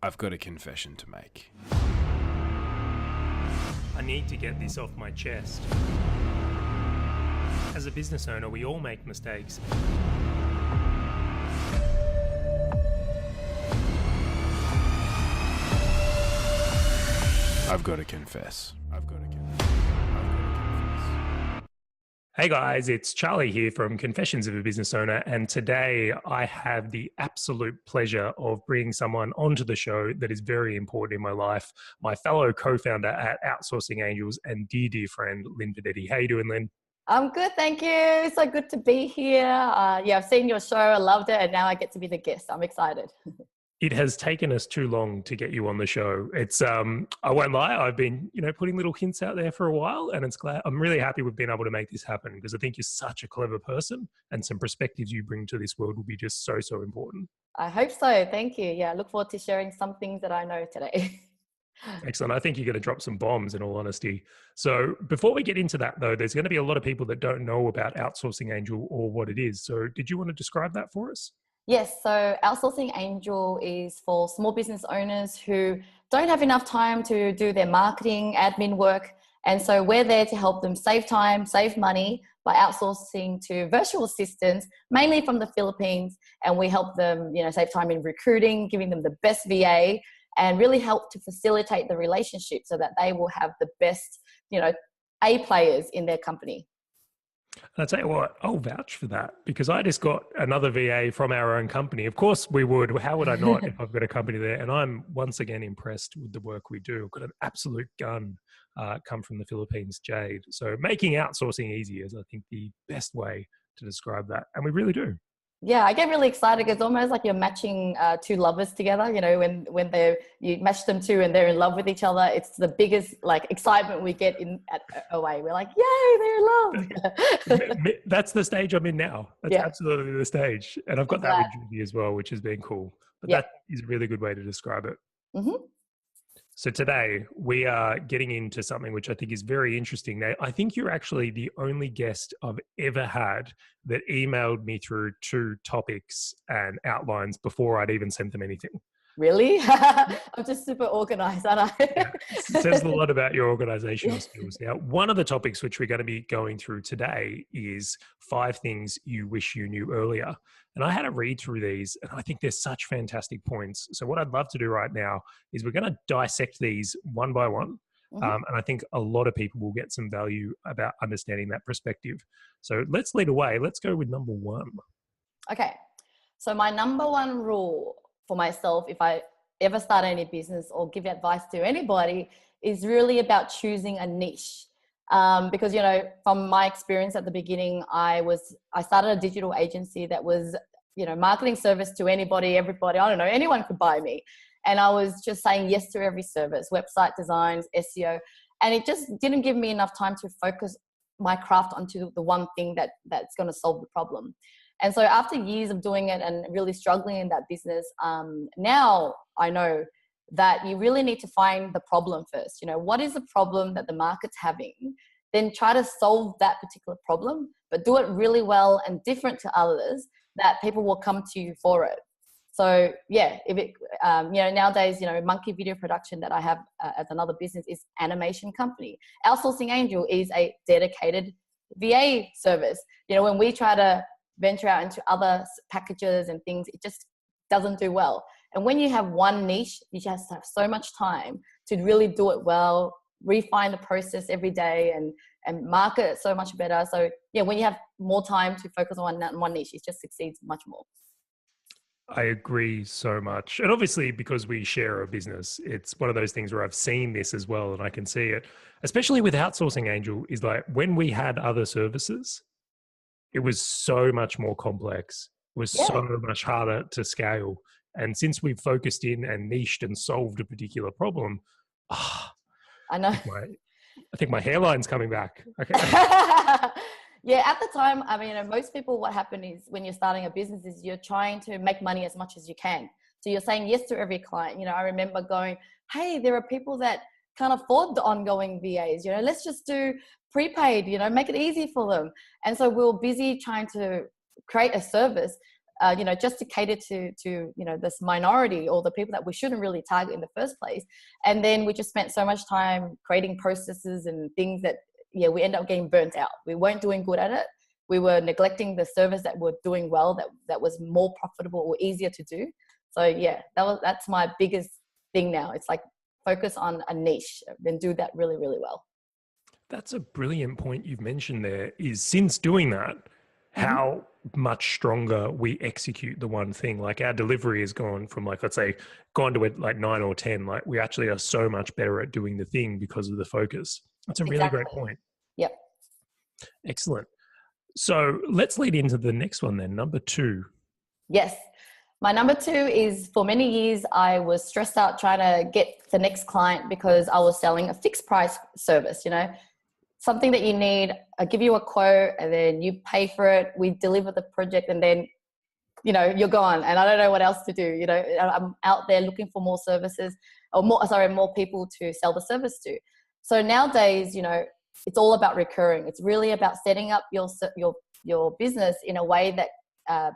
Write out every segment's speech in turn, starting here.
I've got a confession to make. I need to get this off my chest. As a business owner, we all make mistakes. I've got to confess. Hey guys, it's Charlie here from Confessions of a Business Owner, and today I have the absolute pleasure of bringing someone onto the show that is very important in my life, my fellow co-founder at Outsourcing Angels and dear friend, Linh Podetti. How you doing, Linh? I'm good, thank you. It's so good to be here. I've seen your show, I loved it, and now I get to be the guest. I'm excited. It has taken us too long to get you on the show. It's I won't lie, I've been putting little hints out there for a while, and I'm really happy we've been able to make this happen because I think you're such a clever person, and some perspectives you bring to this world will be just so important. I hope so. Thank you. Yeah, I look forward to sharing some things that I know today. Excellent. I think you're going to drop some bombs, in all honesty. So before we get into that, though, there's going to be a lot of people that don't know about Outsourcing Angel or what it is. So did you want to describe that for us? Yes, so Outsourcing Angel is for small business owners who don't have enough time to do their marketing, admin work. And so we're there to help them save time, save money by outsourcing to virtual assistants, mainly from the Philippines. And we help them, save time in recruiting, giving them the best VA, and really help to facilitate the relationship so that they will have the best, A players in their company. And I'll tell you what, I'll vouch for that because I just got another VA from our own company. Of course we would. How would I not if I've got a company there? And I'm once again impressed with the work we do. I've got an absolute gun come from the Philippines, Jade. So making outsourcing easy is, I think, the best way to describe that. And we really do. Yeah, I get really excited because it's almost like you're matching two lovers together. When you match them two and they're in love with each other, it's the biggest excitement we get at OA. We're like, yay, they're in love. That's the stage I'm in now. That's absolutely the stage, and I've got that with Judy as well, which has been cool. But that is a really good way to describe it. Mm-hmm. So today we are getting into something which I think is very interesting. Now, I think you're actually the only guest I've ever had that emailed me through 2 topics and outlines before I'd even sent them anything. Really? I'm just super organized, aren't I? It says a lot about your organizational skills. Now, one of the topics which we're going to be going through today is 5 things you wish you knew earlier. And I had a read through these, and I think they're such fantastic points. So what I'd love to do right now is we're going to dissect these one by one. Mm-hmm. And I think a lot of people will get some value about understanding that perspective. So let's lead away. Let's go with number 1. Okay. So my number 1 rule for myself, if I ever start any business or give advice to anybody, is really about choosing a niche. Because, from my experience at the beginning, I started a digital agency that was, marketing service to anybody, everybody, I don't know, anyone could buy me. And I was just saying yes to every service, website designs, SEO. And it just didn't give me enough time to focus my craft onto the one thing that's going to solve the problem. And so after years of doing it and really struggling in that business, now I know that you really need to find the problem first. What is the problem that the market's having? Then try to solve that particular problem, but do it really well and different to others that people will come to you for it. So nowadays, Monkey Video Production that I have as another business is animation company. Outsourcing Angel is a dedicated VA service. When we try to venture out into other packages and things, it just doesn't do well. And when you have one niche, you just have so much time to really do it well, refine the process every day and market it so much better. So when you have more time to focus on one niche, it just succeeds much more. I agree so much. And obviously because we share a business, it's one of those things where I've seen this as well and I can see it, especially with Outsourcing Angel, is like when we had other services, it was so much more complex. It was so much harder to scale. And since we've focused in and niched and solved a particular problem, I know. I think my hairline's coming back. Okay. Yeah, at the time, most people, what happened is when you're starting a business is you're trying to make money as much as you can. So you're saying yes to every client. I remember going, hey, there are people that can't afford the ongoing VAs, let's just do prepaid, make it easy for them. And so we were busy trying to create a service just to cater to this minority or the people that we shouldn't really target in the first place. And then we just spent so much time creating processes and things that, we end up getting burnt out. We weren't doing good at it. We were neglecting the service that we're doing well, that was more profitable or easier to do. So that's my biggest thing now. It's like focus on a niche, then do that really, really well. That's a brilliant point you've mentioned there, is since doing that, how much stronger we execute the one thing. Like our delivery has gone from let's say gone to like 9 or 10. Like we actually are so much better at doing the thing because of the focus. That's a really great point. Yep. Excellent. So let's lead into the next one then, number 2. Yes. My number 2 is, for many years, I was stressed out trying to get the next client because I was selling a fixed price service, something that you need. I give you a quote and then you pay for it. We deliver the project and then, you're gone and I don't know what else to do. I'm out there looking for more services or more people to sell the service to. So nowadays, it's all about recurring. It's really about setting up your business in a way that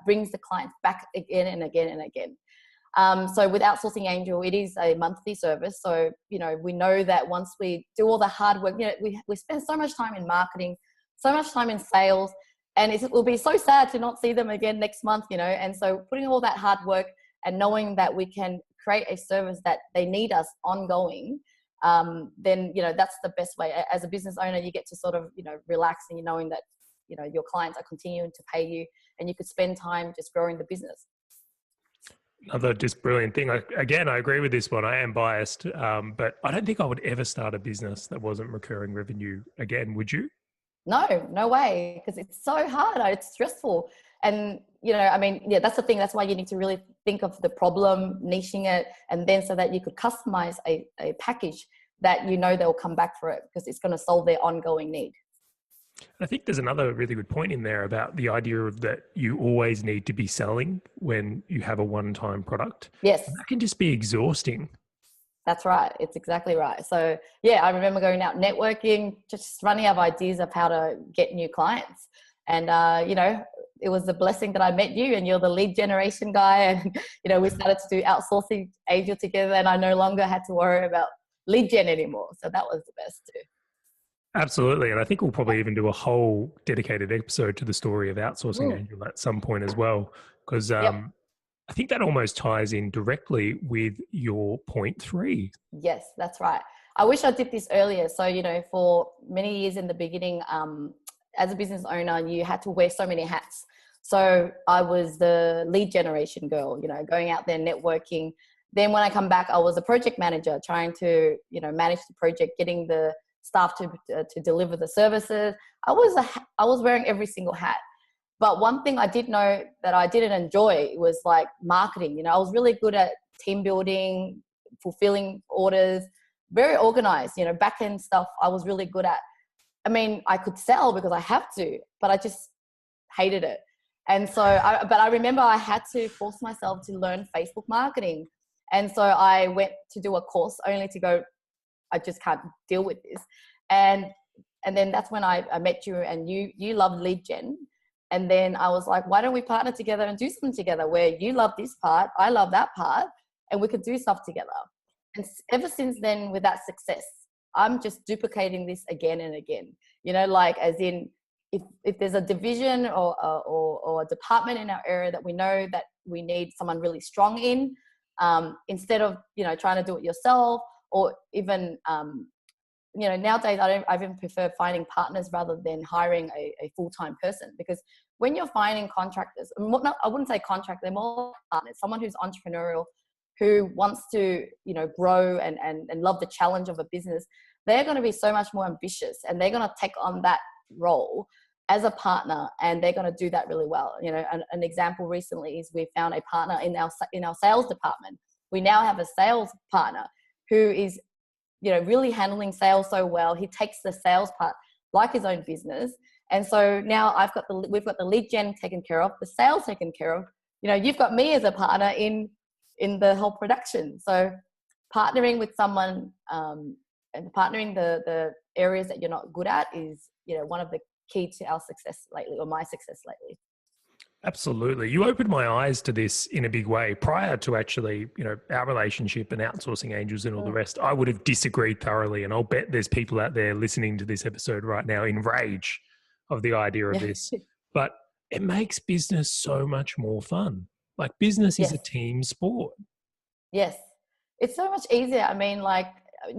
brings the clients back again and again and again. So with Outsourcing Angel, it is a monthly service. So, we know that once we do all the hard work, we spend so much time in marketing, so much time in sales, and it will be so sad to not see them again next month, and so putting all that hard work and knowing that we can create a service that they need us ongoing, then, that's the best way. As a business owner, you get to sort of, relax and knowing that, your clients are continuing to pay you and you could spend time just growing the business. Another just brilliant thing. Again, I agree with this one. I am biased, but I don't think I would ever start a business that wasn't recurring revenue again. Would you? No way. Because it's so hard. It's stressful. And, that's the thing. That's why you need to really think of the problem, niching it, and then so that you could customize a package that they'll come back for it because it's going to solve their ongoing need. I think there's another really good point in there about the idea of that you always need to be selling when you have a one-time product. Yes. And that can just be exhausting. That's right. It's exactly right. So I remember going out networking, just running out of ideas of how to get new clients. And, it was a blessing that I met you and you're the lead generation guy. And, we started to do Outsourcing Angel together and I no longer had to worry about lead gen anymore. So that was the best too. Absolutely. And I think we'll probably even do a whole dedicated episode to the story of Outsourcing Angel at some point as well, because I think that almost ties in directly with your point 3. Yes, that's right. I wish I did this earlier. So, for many years in the beginning, as a business owner, you had to wear so many hats. So I was the lead generation girl, going out there networking. Then when I come back, I was a project manager trying to, manage the project, getting the staff to deliver the services. I was wearing every single hat. But one thing I did know that I didn't enjoy was like marketing. I was really good at team building, fulfilling orders, very organized, back end stuff I was really good at. I could sell because I have to, but I just hated it. And so, I remember I had to force myself to learn Facebook marketing. And so I went to do a course only to go, I just can't deal with this. And then that's when I met you and you love lead gen. And then I was like, why don't we partner together and do something together where you love this part, I love that part, and we could do stuff together. And ever since then, with that success, I'm just duplicating this again and again, as in if there's a division or a department in our area that we know that we need someone really strong in, instead of, trying to do it yourself or even, nowadays I even prefer finding partners rather than hiring a full-time person, because when you're finding contractors, I wouldn't say contractor, they're more partners, someone who's entrepreneurial, who wants to, grow and love the challenge of a business, they're going to be so much more ambitious and they're going to take on that role as a partner and they're going to do that really well. An example recently is we found a partner in our sales department. We now have a sales partner who is, really handling sales so well. He takes the sales part like his own business. And so now we've got the lead gen taken care of, the sales taken care of. You've got me as a partner in the whole production. So partnering with someone and partnering the areas that you're not good at is, one of the key to our success lately, or my success lately. Absolutely. You opened my eyes to this in a big way. Prior to actually, our relationship and outsourcing angels and all the rest, I would have disagreed thoroughly. And I'll bet there's people out there listening to this episode right now in rage of the idea of this. But it makes business so much more fun. Like business is a team sport. Yes. It's so much easier. I mean, like,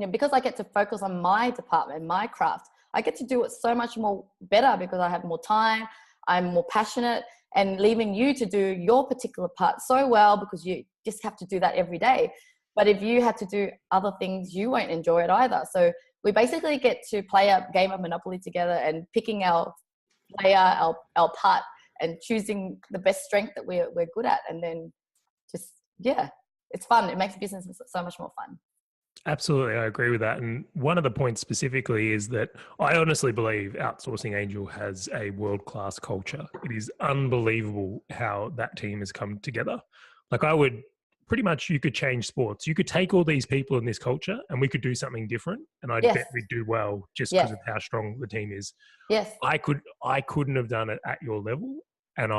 because I get to focus on my department, my craft, I get to do it so much more better because I have more time. I'm more passionate, and leaving you to do your particular part so well because you just have to do that every day. But if you had to do other things, you won't enjoy it either. So we basically get to play a game of Monopoly together and picking our player, our part, and choosing the best strength that we're good at. And then just, it's fun. It makes business so much more fun. Absolutely. I agree with that. And one of the points specifically is that I honestly believe Outsourcing Angel has a world-class culture. It is unbelievable how that team has come together. Like I would pretty much, you could change sports. You could take all these people in this culture and we could do something different. And I bet we'd do well just because of how strong the team is. Yes. I couldn't have done it at your level, and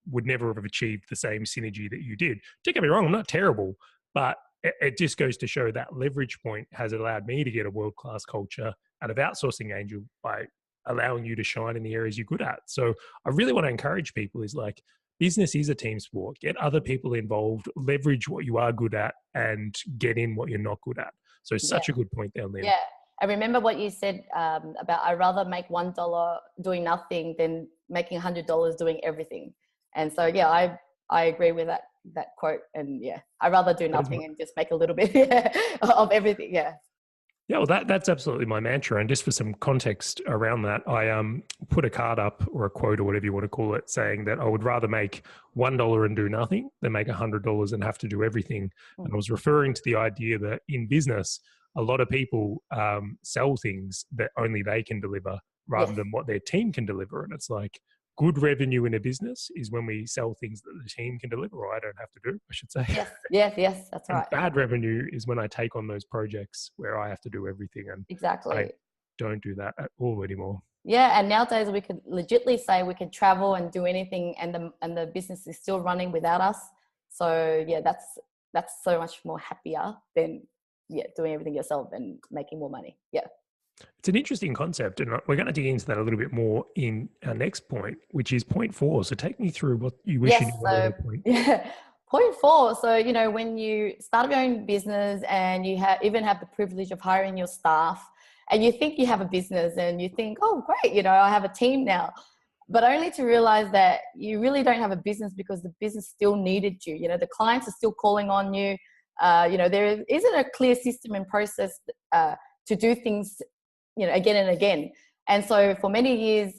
would never have achieved the same synergy that you did. Don't get me wrong, I'm not terrible, but it just goes to show that leverage point has allowed me to get a world-class culture out of Outsourcing Angel by allowing you to shine in the areas you're good at. So I really want to encourage people is like, business is a team sport. Get other people involved, leverage what you are good at, and get in what you're not good at. So such a good point there, Lynn. Yeah. I remember what you said about I'd rather make $1 doing nothing than making $100 doing everything. And so, I agree with that quote. And I'd rather do nothing and just make a little bit of everything. Yeah. Yeah, well, that's absolutely my mantra. And just for some context around that, I put a card up or a quote or whatever you want to call it, saying that I would rather make $1 and do nothing than make $100 and have to do everything. And I was referring to the idea that in business, a lot of people sell things that only they can deliver rather than what their team can deliver. And it's like, good revenue in a business is when we sell things that the team can deliver, or I don't have to do, I should say. Yes, that's right. Bad revenue is when I take on those projects where I have to do everything. And exactly. I don't do that at all anymore. Yeah, and nowadays we could legitimately say we can travel and do anything, and the business is still running without us. So that's so much more happier than doing everything yourself and making more money. Yeah. It's an interesting concept, and we're going to dig into that a little bit more in our next point, which is point 4. So take me through what you wish you knew. Point 4. So, when you start your own business and you even have the privilege of hiring your staff, and you think you have a business and you think, oh, great, I have a team now. But only to realize that you really don't have a business because the business still needed you. The clients are still calling on you. There isn't a clear system and process to do things again and again. And so for many years,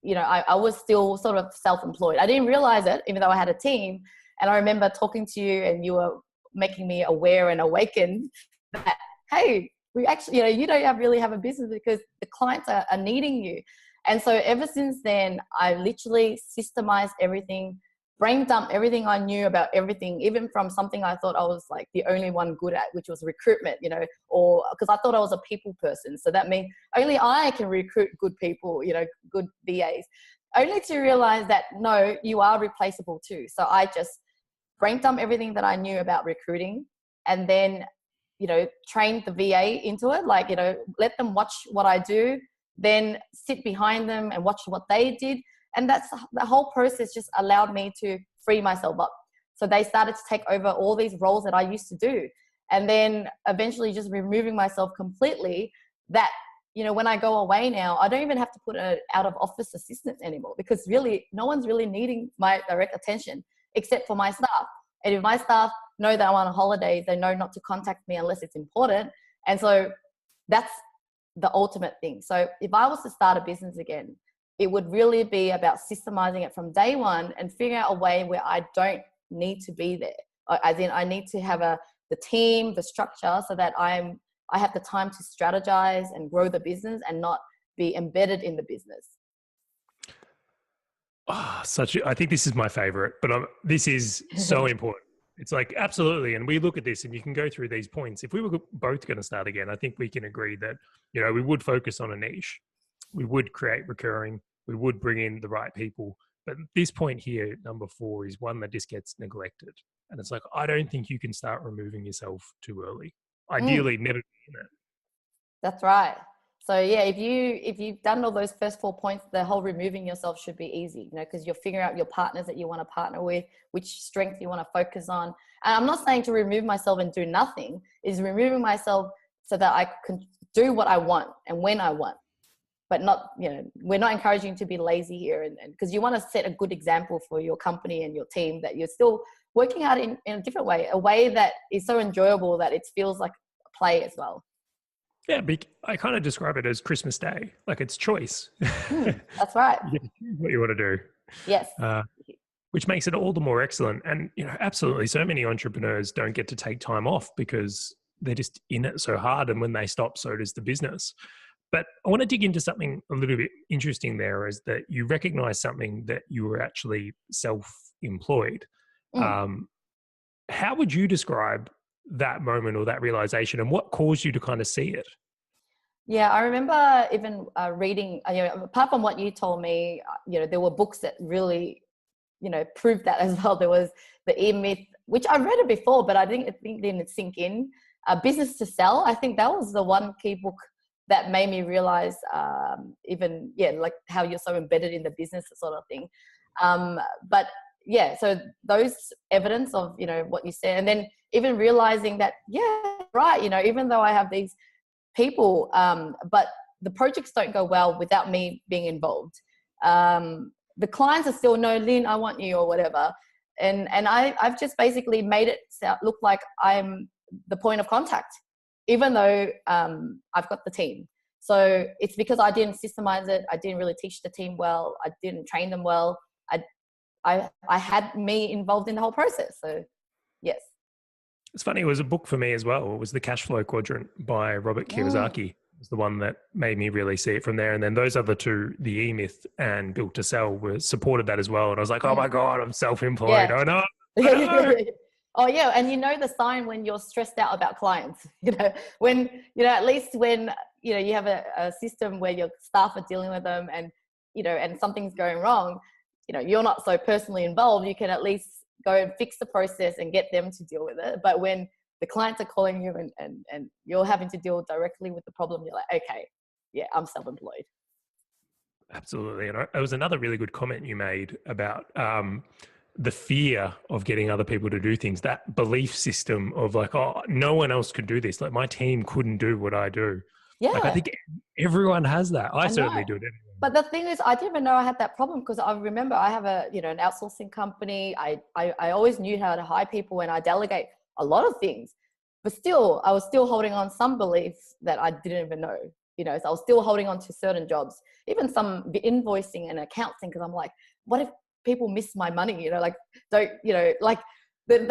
I was still sort of self-employed. I didn't realize it, even though I had a team. And I remember talking to you and you were making me aware and awakened that, hey, we actually, you don't really have a business because the clients are needing you. And so ever since then, I literally systemized everything, brain dumped everything I knew about everything, even from something I thought I was like the only one good at, which was recruitment, or because I thought I was a people person. So that means only I can recruit good people, good VAs, only to realize that, no, you are replaceable too. So I just brain dumped everything that I knew about recruiting, and then, trained the VA into it. Like, let them watch what I do, then sit behind them and watch what they did. And that's the whole process just allowed me to free myself up. So they started to take over all these roles that I used to do. And then eventually just removing myself completely, that, when I go away now, I don't even have to put an out of office assistant anymore, because really no one's really needing my direct attention except for my staff. And if my staff know that I'm on holidays, they know not to contact me unless it's important. And so that's the ultimate thing. So if I was to start a business again, it would really be about systemizing it from day one and figuring out a way where I don't need to be there. As in, I need to have the team, the structure, so that I have the time to strategize and grow the business and not be embedded in the business. I think this is my favorite, but this is so important. It's like, absolutely. And we look at this and you can go through these points. If we were both going to start again, I think we can agree that, we would focus on a niche. We would create recurring. We would bring in the right people, But this point here, number 4, is one that just gets neglected. And it's like, I don't think you can start removing yourself too early. Ideally, never be in it. That's right. So yeah, if you've done all those first 4 points, the whole removing yourself should be easy, because you're figuring out your partners that you want to partner with, which strength you want to focus on. And I'm not saying to remove myself and do nothing, is removing myself so that I can do what I want and when I want, but not, we're not encouraging you to be lazy here. And because you want to set a good example for your company and your team that you're still working out in a different way, a way that is so enjoyable that it feels like play as well. Yeah, I kind of describe it as Christmas Day. Like, it's choice. That's right. You get to choose what you want to do. Yes. Which makes it all the more excellent. And, absolutely, so many entrepreneurs don't get to take time off because they're just in it so hard. And when they stop, so does the business. But I want to dig into something a little bit interesting there, is that you recognize something that you were actually self-employed. How would you describe that moment or that realization, and what caused you to kind of see it? Yeah, I remember even reading, apart from what you told me, there were books that really, proved that as well. There was the E-Myth, which I read it before, but I think it didn't sink in. Business to Sell, I think that was the one key book that made me realize like how you're so embedded in the business sort of thing. But yeah, so those evidence of, what you said, and then even realizing that, right, even though I have these people, but the projects don't go well without me being involved. The clients are still, no, Lynn, I want you, or whatever. And I've just basically made it look like I'm the point of contact, even though I've got the team. So it's because I didn't systemize it. I didn't really teach the team well. I didn't train them well. I had me involved in the whole process. So yes. It's funny, it was a book for me as well. It was the Cashflow Quadrant by Robert Kiyosaki. It was the one that made me really see it from there. And then those other two, the E-Myth and Built to Sell, were supported that as well. And I was like, oh my God, I'm self-employed. Yeah. I know. Oh yeah. And the sign when you're stressed out about clients, when, at least when, you have a system where your staff are dealing with them and, and something's going wrong, you're not so personally involved, you can at least go and fix the process and get them to deal with it. But when the clients are calling you and you're having to deal directly with the problem, you're like, okay, yeah, I'm self-employed. Absolutely. And it was another really good comment you made about the fear of getting other people to do things, that belief system of like, oh, no one else could do this. Like, my team couldn't do what I do. Yeah. Like, I think everyone has that. I certainly do it anyway. But the thing is, I didn't even know I had that problem, because I remember I have an outsourcing company. I always knew how to hire people and I delegate a lot of things, but still, I was still holding on some beliefs that I didn't even know, so I was still holding on to certain jobs, even some invoicing and accounting. Cause I'm like, what if people miss my money? They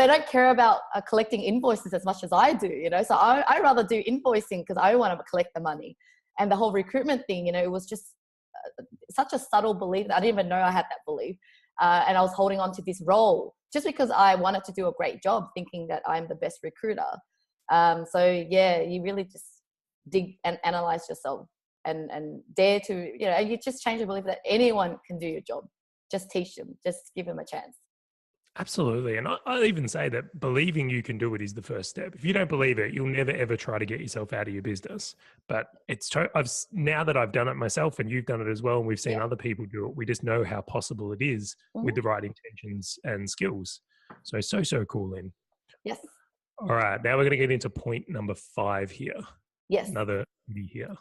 don't care about collecting invoices as much as I do, so I rather do invoicing because I want to collect the money. And the whole recruitment thing, it was just such a subtle belief that I didn't even know I had that belief. And I was holding on to this role just because I wanted to do a great job, thinking that I'm the best recruiter. So yeah, you really just dig and analyze yourself and dare to, you just change the belief that anyone can do your job. Just teach them, just give them a chance. Absolutely. And I even say that believing you can do it is the first step. If you don't believe it, you'll never, ever try to get yourself out of your business. But now that I've done it myself and you've done it as well, and we've seen other people do it, we just know how possible it is with the right intentions and skills. So cool, Lynn. Yes. All right. Now we're going to get into point number 5 here. Yes. Another be here.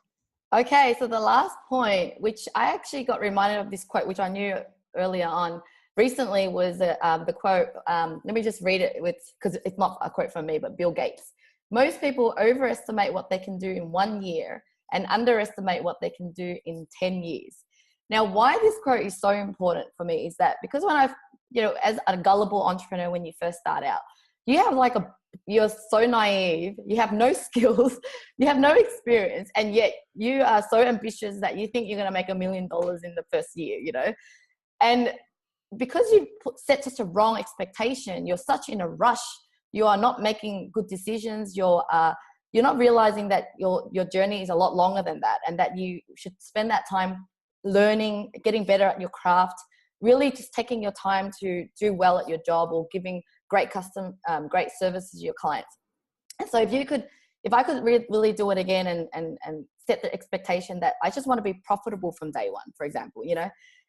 Okay. So the last point, which I actually got reminded of this quote, which I knew earlier on, recently, was the quote. Let me just read it because it's not a quote from me, but Bill Gates. Most people overestimate what they can do in 1 year and underestimate what they can do in 10 years. Now, why this quote is so important for me is that because when as a gullible entrepreneur, when you first start out, you have you're so naive, you have no skills, you have no experience, and yet you are so ambitious that you think you're going to make $1 million in the first year, and because you set such a wrong expectation, you're such in a rush, you are not making good decisions, you're not realizing that your journey is a lot longer than that, and that you should spend that time learning, getting better at your craft, really just taking your time to do well at your job or giving great great services to your clients. And so if I could really do it again and set the expectation that I just want to be profitable from day one, for example,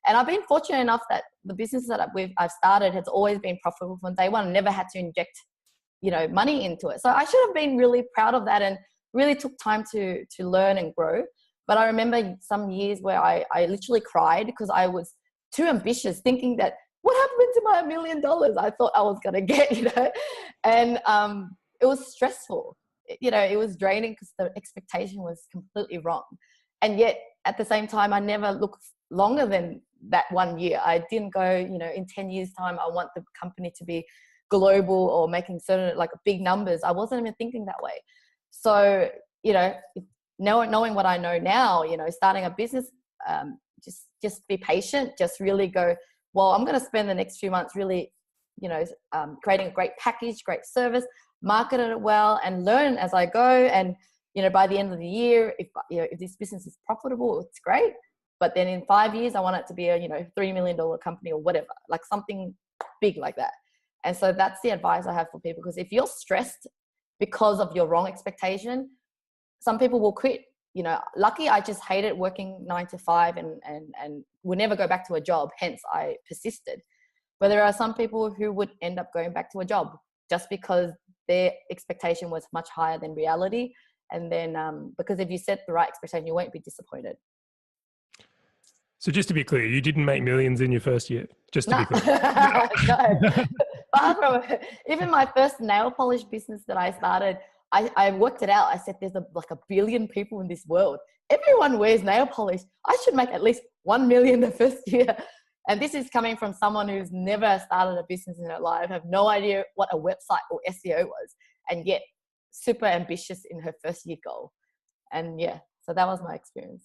and I've been fortunate enough that the business that I've started has always been profitable from day one. I never had to inject, money into it. So I should have been really proud of that and really took time to learn and grow. But I remember some years where I literally cried because I was too ambitious, thinking that what happened to my $1 million I thought I was going to get, and it was stressful. It was draining because the expectation was completely wrong. And yet at the same time, I never looked longer than that 1 year. I didn't go, in 10 years time, I want the company to be global or making certain like big numbers. I wasn't even thinking that way. So, knowing what I know now, starting a business, just be patient, just really go, well, I'm going to spend the next few months really, creating a great package, great service, market it well and learn as I go. And, by the end of the year, if this business is profitable, it's great. But then in 5 years, I want it to be a, $3 million company or whatever, like something big like that. And so that's the advice I have for people, because if you're stressed because of your wrong expectation, some people will quit. Lucky I just hated working 9 to 5 and would never go back to a job. Hence I persisted. But there are some people who would end up going back to a job just because their expectation was much higher than reality. And then because if you set the right expectation, you won't be disappointed. So just to be clear, you didn't make millions in your first year, just to be clear. No. Far from it. Even my first nail polish business that I started, I worked it out. I said, there's like 1 billion people in this world. Everyone wears nail polish. I should make at least 1 million the first year. And this is coming from someone who's never started a business in her life, have no idea what a website or SEO was, and yet super ambitious in her first year goal. And so that was my experience.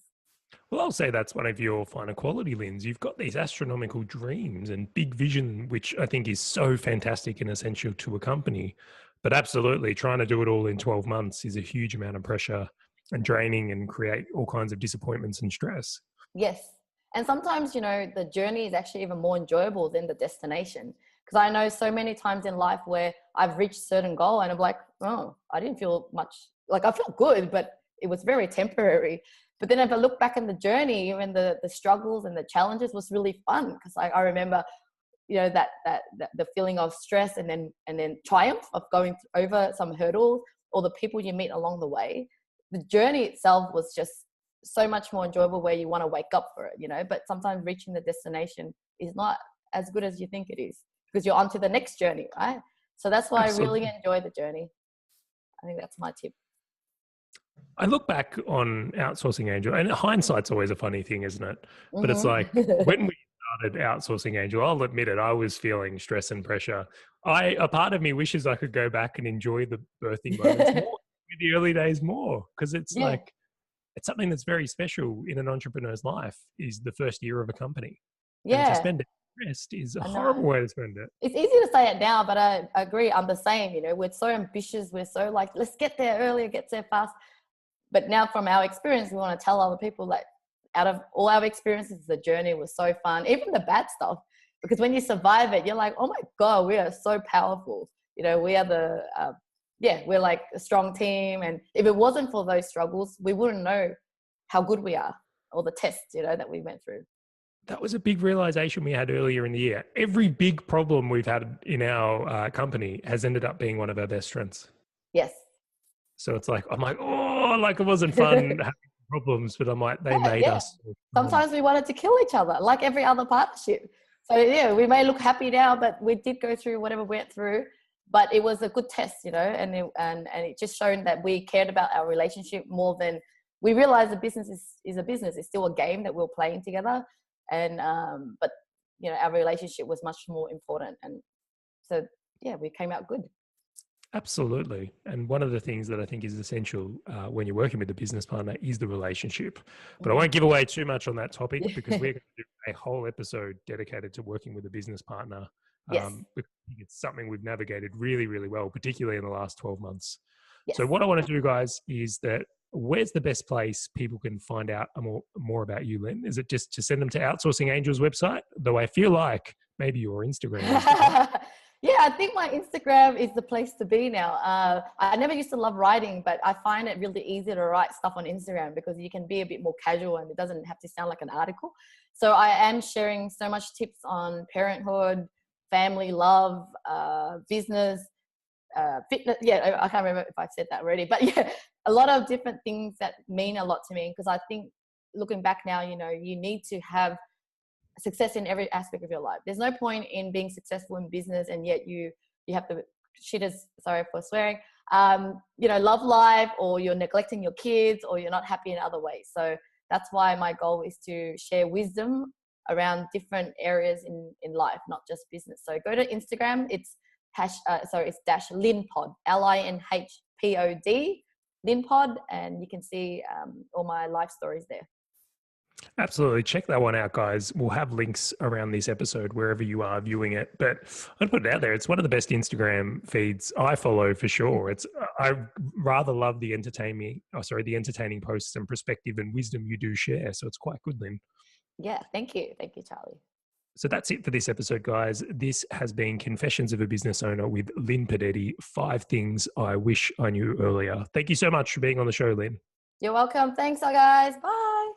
Well, I'll say that's one of your finer quality, Linz. You've got these astronomical dreams and big vision, which I think is so fantastic and essential to a company. But absolutely, trying to do it all in 12 months is a huge amount of pressure and draining and create all kinds of disappointments and stress. Yes. And sometimes, the journey is actually even more enjoyable than the destination. Because I know so many times in life where I've reached a certain goal and I'm like, oh, I didn't feel much, like I felt good, but it was very temporary. But then if I look back in the journey, even the struggles and the challenges was really fun, because I remember, that the feeling of stress and then triumph of going over some hurdles, or the people you meet along the way. The journey itself was just so much more enjoyable, where you want to wake up for it, but sometimes reaching the destination is not as good as you think it is, because you're on to the next journey, right? So that's why Absolutely. I really enjoy the journey. I think that's my tip. I look back on Outsourcing Angel, and hindsight's always a funny thing, isn't it? But it's like when we started Outsourcing Angel, I'll admit it, I was feeling stress and pressure. A part of me wishes I could go back and enjoy the birthing moments more, the early days more, because it's like, it's something that's very special in an entrepreneur's life, is the first year of a company. Yeah. And to spend it rest is a horrible way to spend it. It's easy to say it now, but I agree. I'm the same. We're so ambitious. We're so like, let's get there earlier, get there fast. But now from our experience, we want to tell other people that out of all our experiences, the journey was so fun, even the bad stuff, because when you survive it, you're like, oh my God, we are so powerful. We are we're like a strong team. And if it wasn't for those struggles, we wouldn't know how good we are, or the tests, that we went through. That was a big realization we had earlier in the year. Every big problem we've had in our company has ended up being one of our best strengths. Yes. So it's like, I'm like, oh, like it wasn't fun having problems, but I'm like, they made us. Sometimes we wanted to kill each other, like every other partnership. So we may look happy now, but we did go through whatever we went through. But it was a good test, and it just showed that we cared about our relationship more than we realized. The business is a business. It's still a game that we're playing together, and but our relationship was much more important, and so we came out good. Absolutely. And one of the things that I think is essential when you're working with a business partner is the relationship. But I won't give away too much on that topic, because we're going to do a whole episode dedicated to working with a business partner. Yes. It's something we've navigated really, really well, particularly in the last 12 months. Yes. So what I want to do, guys, is that where's the best place people can find out more about you, Lynn? Is it just to send them to Outsourcing Angel's website? Though I feel like maybe your Instagram. Yeah, I think my Instagram is the place to be now. I never used to love writing, but I find it really easy to write stuff on Instagram because you can be a bit more casual and it doesn't have to sound like an article. So I am sharing so much tips on parenthood, family, love, business, fitness. Yeah, I can't remember if I've said that already, but yeah, a lot of different things that mean a lot to me because I think looking back now, you know, you need to have success in every aspect of your life. There's no point in being successful in business and yet you have to sorry for swearing, you know, love life, or you're neglecting your kids, or you're not happy in other ways. So that's why my goal is to share wisdom around different areas in life, not just business. So go to Instagram. It's dash Linpod, LINHPOD, Linpod, and you can see all my life stories there. Absolutely. Check that one out, guys. We'll have links around this episode wherever you are viewing it. But I'd put it out there. It's one of the best Instagram feeds I follow for sure. I rather love the entertaining posts and perspective and wisdom you do share. So it's quite good, Lynn. Yeah, thank you. Thank you, Charlie. So that's it for this episode, guys. This has been Confessions of a Business Owner with Lynn Podetti. 5 things I wish I knew earlier. Thank you so much for being on the show, Lynn. You're welcome. Thanks, guys. Bye.